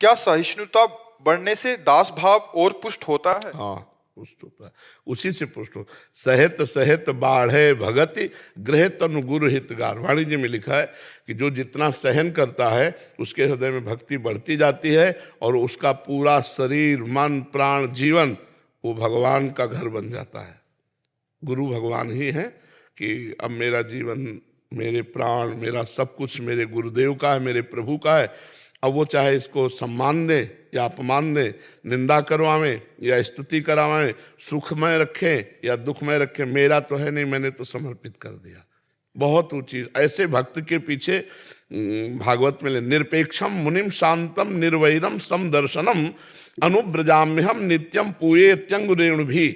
क्या सहिष्णुता बढ़ने से दास भाव और पुष्ट होता है? हाँ, पुष्ट होता है, उसी से पुष्ट हो। सहित सहित बाढ़े भगति गृह तनु गुरु हितगार। वाणिज्य में लिखा है कि जो जितना सहन करता है उसके हृदय में भक्ति बढ़ती जाती है और उसका पूरा शरीर मन प्राण जीवन वो भगवान का घर बन जाता है। गुरु भगवान ही है कि अब मेरा जीवन, मेरे प्राण, मेरा सब कुछ मेरे गुरुदेव का है, मेरे प्रभु का है। अब वो चाहे इसको सम्मान दे या अपमान दे, निंदा करवावें या स्तुति करावें, सुखमय रखें या दुखमय रखें, मेरा तो है नहीं, मैंने तो समर्पित कर दिया। बहुत ऊंची ऐसे भक्त के पीछे भागवत में निरपेक्षम मुनिम शांतम निर्वैरम समदर्शनम अनुब्रजाम्यहम नित्यम पूये त्यंग भी।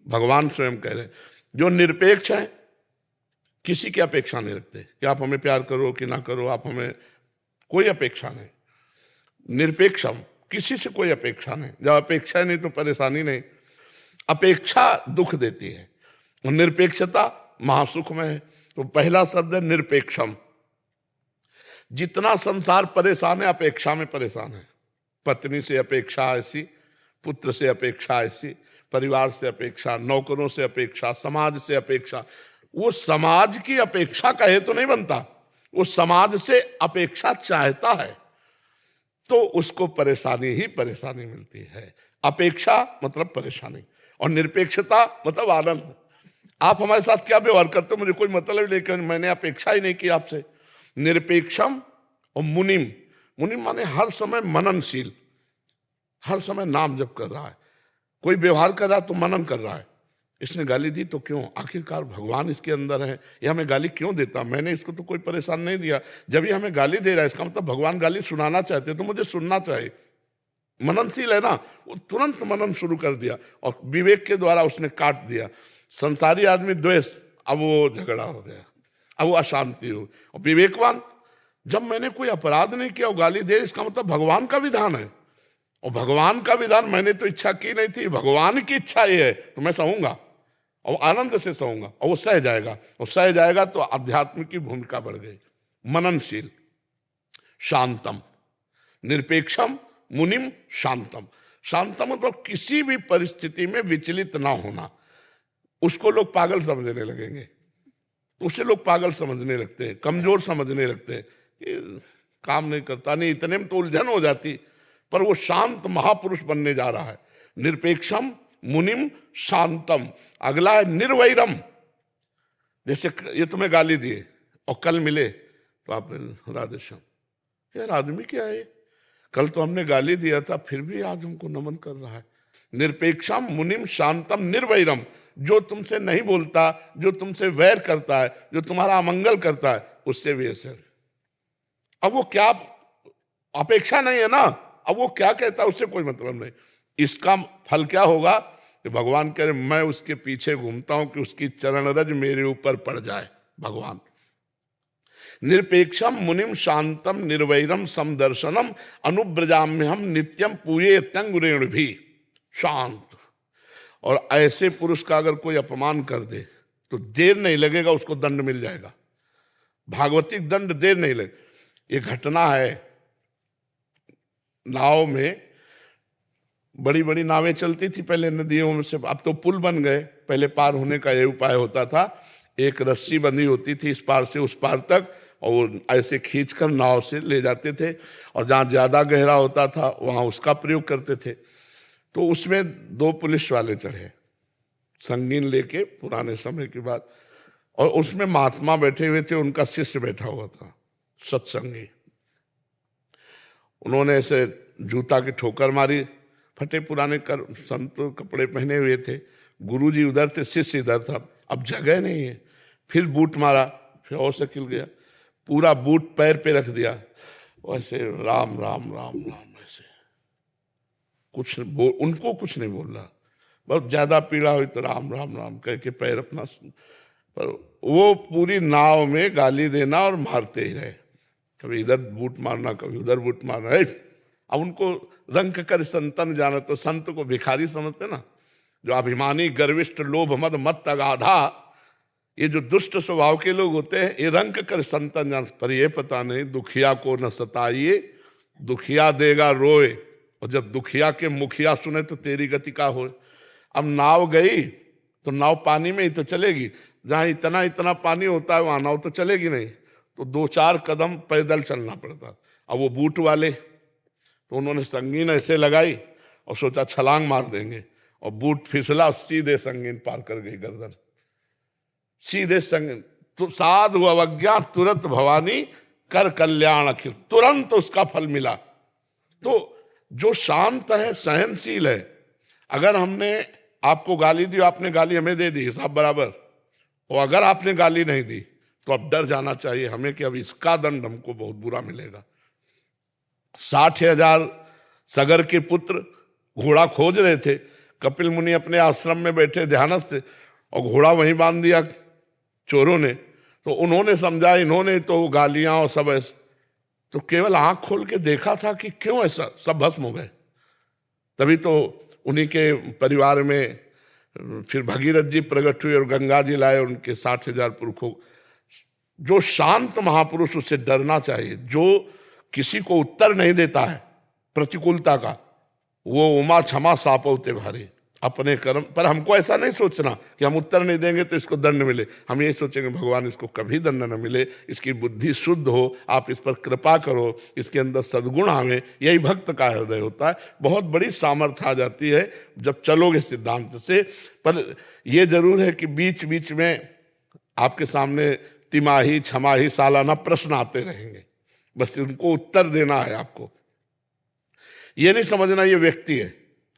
भगवान स्वयं कह रहे जो निरपेक्ष है, किसी की अपेक्षा नहीं रखते कि आप हमें प्यार करो कि ना करो, आप हमें कोई अपेक्षा नहीं। निरपेक्षम, किसी से कोई अपेक्षा नहीं। जब अपेक्षा नहीं तो परेशानी नहीं। अपेक्षा दुख देती है और निरपेक्षता महासुख में है। तो पहला शब्द है निरपेक्षम। जितना संसार परेशान है अपेक्षा में परेशान है। पत्नी से अपेक्षा ऐसी, पुत्र से अपेक्षा ऐसी, परिवार से अपेक्षा, नौकरों से अपेक्षा, समाज से अपेक्षा। वो समाज की अपेक्षा कहे तो नहीं बनता, वो समाज से अपेक्षा चाहता है तो उसको परेशानी ही परेशानी मिलती है। अपेक्षा मतलब परेशानी और निरपेक्षता मतलब आनंद। आप हमारे साथ क्या व्यवहार करते हो मुझे कोई मतलब नहीं, लेकिन मैंने अपेक्षा ही नहीं की आपसे। निरपेक्षम और मुनिम, मुनिम माने हर समय मननशील, हर समय नाम जप कर रहा है। कोई व्यवहार कर रहा है तो मनन कर रहा है। इसने गाली दी तो क्यों, आखिरकार भगवान इसके अंदर है, ये हमें गाली क्यों देता, मैंने इसको तो कोई परेशान नहीं दिया। जब ये हमें गाली दे रहा है इसका मतलब भगवान गाली सुनाना चाहते हैं तो मुझे सुनना चाहिए। मननशील है ना, वो तुरंत मनन शुरू कर दिया और विवेक के द्वारा उसने काट दिया। संसारी आदमी द्वेष, अब वो झगड़ा हो गया, अब वो अशांति हो। और विवेकवान, जब मैंने कोई अपराध नहीं किया और गाली दे, इसका मतलब भगवान का विधान है और भगवान का विधान मैंने तो इच्छा की नहीं थी, भगवान की इच्छा ये है तो मैं सहूंगा और आनंद से सहूंगा और वो सह जाएगा। और सह जाएगा तो अध्यात्म की भूमिका बढ़ गई। मननशील, शांतम, निरपेक्षम मुनिम शांतम। शांतम मतलब किसी भी परिस्थिति में विचलित ना होना। उसको लोग पागल समझने लगेंगे, उसे लोग पागल समझने लगते हैं, कमजोर समझने लगते हैं, काम नहीं करता, नहीं, इतने में तो उलझन हो जाती। पर वो शांत महापुरुष बनने जा रहा है। निरपेक्षम मुनिम शांतम। अगला है निर्वैरम। जैसे ये तुम्हें गाली दिए और कल मिले तो आप राधेश्याम, यार आदमी क्या है, कल तो हमने गाली दिया था फिर भी आज हमको नमन कर रहा है। निरपेक्षम मुनिम शांतम निर्वैरम। जो तुमसे नहीं बोलता, जो तुमसे वैर करता है, जो तुम्हारा अमंगल करता है, उससे भी ऐसे। अब वो क्या, अपेक्षा नहीं है ना, अब वो क्या कहता है उससे कोई मतलब नहीं। इसका फल क्या होगा कि भगवान कह रहे मैं उसके पीछे घूमता हूं कि उसकी चरण रज मेरे ऊपर पड़ जाए। भगवान निरपेक्षम मुनिम शांतम निर्वैरम समदर्शनम अनुब्रजाम्यहम नित्यम पूये त्यंग भी। शांत। और ऐसे पुरुष का अगर कोई अपमान कर दे तो देर नहीं लगेगा, उसको दंड मिल जाएगा। भागवतिक दंड देर नहीं लगे। ये घटना है, नाव में बड़ी बड़ी नावें चलती थी पहले नदियों में से, अब तो पुल बन गए। पहले पार होने का यह उपाय होता था, एक रस्सी बंधी होती थी इस पार से उस पार तक और ऐसे खींचकर नाव से ले जाते थे और जहाँ ज्यादा गहरा होता था वहां उसका प्रयोग करते थे। तो उसमें 2 पुलिस वाले चढ़े, संगीन लेके, पुराने समय की बात। और उसमें महात्मा बैठे हुए थे, उनका शिष्य बैठा हुआ था, सत्संगी। उन्होंने ऐसे जूता की ठोकर मारी, फटे पुराने संत कपड़े पहने हुए थे। गुरुजी उधर थे, शिष्य इधर था। अब जगह नहीं है, फिर बूट मारा, फिर और से खिल गया, पूरा बूट पैर पे रख दिया, वैसे राम राम राम राम, ऐसे कुछ उनको कुछ नहीं बोल रहा। बहुत ज्यादा पीड़ा हुई तो राम राम राम कह के पैर अपना, पर वो पूरी नाव में गाली देना और मारते ही रहे, कभी इधर बूट मारना कभी उधर बूट मारना। अब उनको रंग कर संतन जाना, तो संत को भिखारी समझते ना, जो अभिमानी गर्विष्ठ लोभ मद मत अगाधा, ये जो दुष्ट स्वभाव के लोग होते हैं, ये रंग कर संतन जान। पर ये पता नहीं दुखिया को न सताइए दुखिया देगा रोए, और जब दुखिया के मुखिया सुने तो तेरी गति का हो। अब नाव गई तो नाव पानी में ही तो चलेगी, जहां इतना इतना पानी होता है वहां नाव तो चलेगी नहीं, तो 2-4 कदम पैदल चलना पड़ता। अब वो बूट वाले तो उन्होंने संगीन ऐसे लगाई और सोचा छलांग मार देंगे, और बूट फिसला, सीधे संगीन पार कर गई गर्दन, सीधे संगीन। तो साधु अवज्ञा तुरंत भवानी कर कल्याण अखिल, तुरंत उसका फल मिला। तो जो शांत है, सहनशील है, अगर हमने आपको गाली दी, आपने गाली हमें दे दी, हिसाब बराबर, और अगर आपने गाली नहीं दी तो अब डर जाना चाहिए हमें कि अब इसका दंड हमको बहुत बुरा मिलेगा। 60,000 सगर के पुत्र घोड़ा खोज रहे थे, कपिल मुनि अपने आश्रम में बैठे ध्यानस्थ थे, और घोड़ा वहीं बांध दिया चोरों ने। तो उन्होंने समझा, इन्होंने तो गालियां और सब ऐसा, तो केवल आंख खोल के देखा था कि क्यों ऐसा, सब भस्म हो गए। तभी तो उन्हीं के परिवार में फिर भगीरथ जी प्रकट हुए और गंगा जी लाए उनके 60,000 पुरखों। जो शांत महापुरुष, उससे डरना चाहिए। जो किसी को उत्तर नहीं देता है प्रतिकूलता का, वो उमा क्षमा सापौते भारी, अपने कर्म पर। हमको ऐसा नहीं सोचना कि हम उत्तर नहीं देंगे तो इसको दंड मिले, हम ये सोचेंगे भगवान इसको कभी दंड न मिले, इसकी बुद्धि शुद्ध हो, आप इस पर कृपा करो, इसके अंदर सद्गुण आवे। यही भक्त का हृदय होता है। बहुत बड़ी सामर्थ्य आ जाती है जब चलोगे सिद्धांत से। पर यह जरूर है कि बीच बीच में आपके सामने तिमाही, छमाही, सालाना प्रश्न आते रहेंगे, बस उनको उत्तर देना है आपको। ये नहीं समझना ये व्यक्ति है,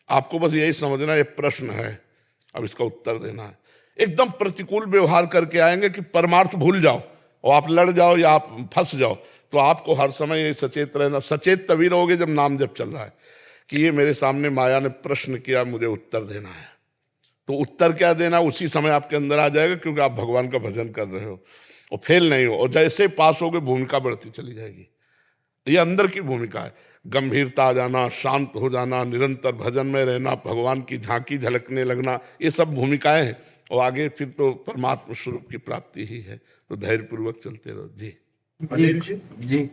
आपको बस यही समझना ये प्रश्न है, अब इसका उत्तर देना है। एकदम प्रतिकूल व्यवहार करके आएंगे कि परमार्थ भूल जाओ और आप लड़ जाओ या आप फंस जाओ, तो आपको हर समय ये सचेत रहना। सचेत तभी रहोगे जब नाम जप चल रहा है कि ये मेरे सामने माया ने प्रश्न किया, मुझे उत्तर देना है। तो उत्तर क्या देना उसी समय आपके अंदर आ जाएगा, क्योंकि आप भगवान का भजन कर रहे हो और फेल नहीं हो। और जैसे पास होगे भूमिका बढ़ती चली जाएगी। ये अंदर की भूमिका है, गंभीरता आ जाना, शांत हो जाना, निरंतर भजन में रहना, भगवान की झांकी झलकने लगना, ये सब भूमिकाएं हैं। और आगे फिर तो परमात्मा स्वरूप की प्राप्ति ही है। तो धैर्यपूर्वक चलते रहो। जी जी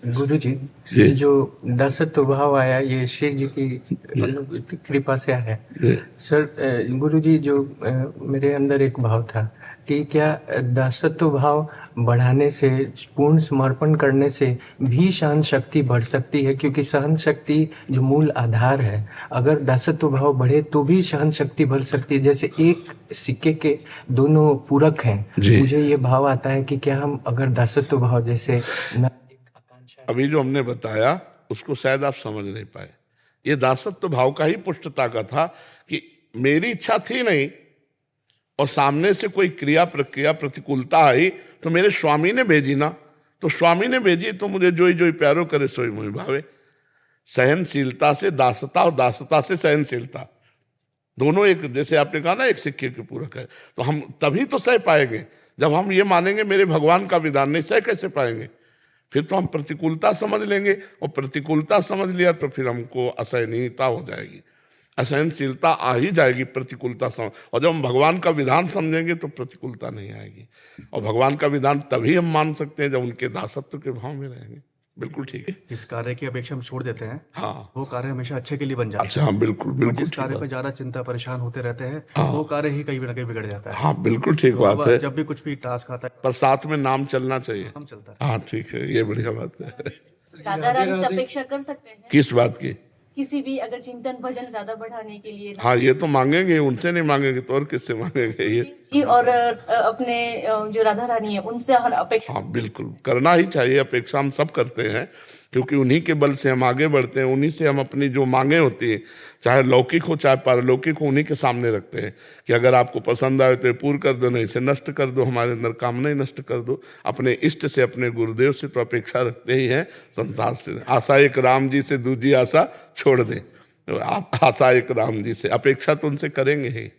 गुरु जी, ये जो दासत्व भाव आया, ये श्री जी की कृपा से आया। सर गुरु जी, जो मेरे अंदर एक भाव था कि क्या दासत्व भाव बढ़ाने से, पूर्ण समर्पण करने से भी सहन शक्ति बढ़ सकती है? क्योंकि सहन शक्ति जो मूल आधार है, अगर दासत्व भाव बढ़े तो भी सहन शक्ति बढ़ सकती है। जैसे एक सिक्के के दोनों पूरक हैं। मुझे ये भाव आता है कि क्या हम अगर दासत्व भाव जैसे अभी जो हमने बताया उसको शायद आप समझ नहीं पाए। ये दासत्व भाव का ही पुष्टता का था कि मेरी इच्छा थी नहीं और सामने से कोई क्रिया प्रक्रिया प्रतिकूलता आई तो मेरे स्वामी ने भेजी ना, तो स्वामी ने भेजी तो मुझे जोई जोई प्यारो करे सोई मोहि भावे। सहनशीलता से दासता और दासता से सहनशीलता, दोनों एक, जैसे आपने कहा ना एक सिक्के के पूरक है। तो हम तभी तो सह पाएंगे जब हम ये मानेंगे मेरे भगवान का विधान नहीं, सह कैसे पाएंगे? फिर तो हम प्रतिकूलता समझ लेंगे, और प्रतिकूलता समझ लिया तो फिर हमको असहनीयता हो जाएगी, असहनशीलता आ ही जाएगी प्रतिकूलता समझ। और जब हम भगवान का विधान समझेंगे तो प्रतिकूलता नहीं आएगी। और भगवान का विधान तभी हम मान सकते हैं जब उनके दासत्व के भाव में रहेंगे। बिल्कुल ठीक है। जिस कार्य की अपेक्षा हम छोड़ देते हैं, हाँ, वो कार्य हमेशा अच्छे के लिए बन जाता है। अच्छा, हाँ, बिल्कुल बिल्कुल। जिस कार्य पे ज्यादा चिंता परेशान होते रहते हैं, वो कार्य ही कहीं ना कहीं बिगड़ जाता है। हाँ, बिल्कुल ठीक बात है। जब भी कुछ भी टास्क आता है, पर साथ में नाम चलना चाहिए। हम चलता है। हाँ, ठीक है, ये बढ़िया बात है। राधा रानी से अपेक्षा कर सकते हैं किस बात की? किसी भी अगर चिंतन भजन ज्यादा बढ़ाने के लिए? हाँ, ये तो मांगेंगे, उनसे नहीं मांगेंगे तो और किससे मांगेंगे? ये जी, और अपने जो राधा रानी है उनसे हम अपेक्षा। हाँ, बिल्कुल करना ही चाहिए। अपेक्षा हम सब करते हैं, क्योंकि उन्हीं के बल से हम आगे बढ़ते हैं। उन्हीं से हम अपनी जो मांगे होती हैं, चाहे लौकिक हो चाहे पारलौकिक हो, उन्हीं के सामने रखते हैं कि अगर आपको पसंद आए तो पूर्ण कर दो, नहीं इसे नष्ट कर दो, हमारे अंदर कामना ही नष्ट कर दो। अपने इष्ट से, अपने गुरुदेव से तो अपेक्षा रखते ही हैं। संसार से आशा एक राम जी से, दूसरी आशा छोड़ दें। आप आशा एक राम जी से, अपेक्षा तो उनसे करेंगे ही।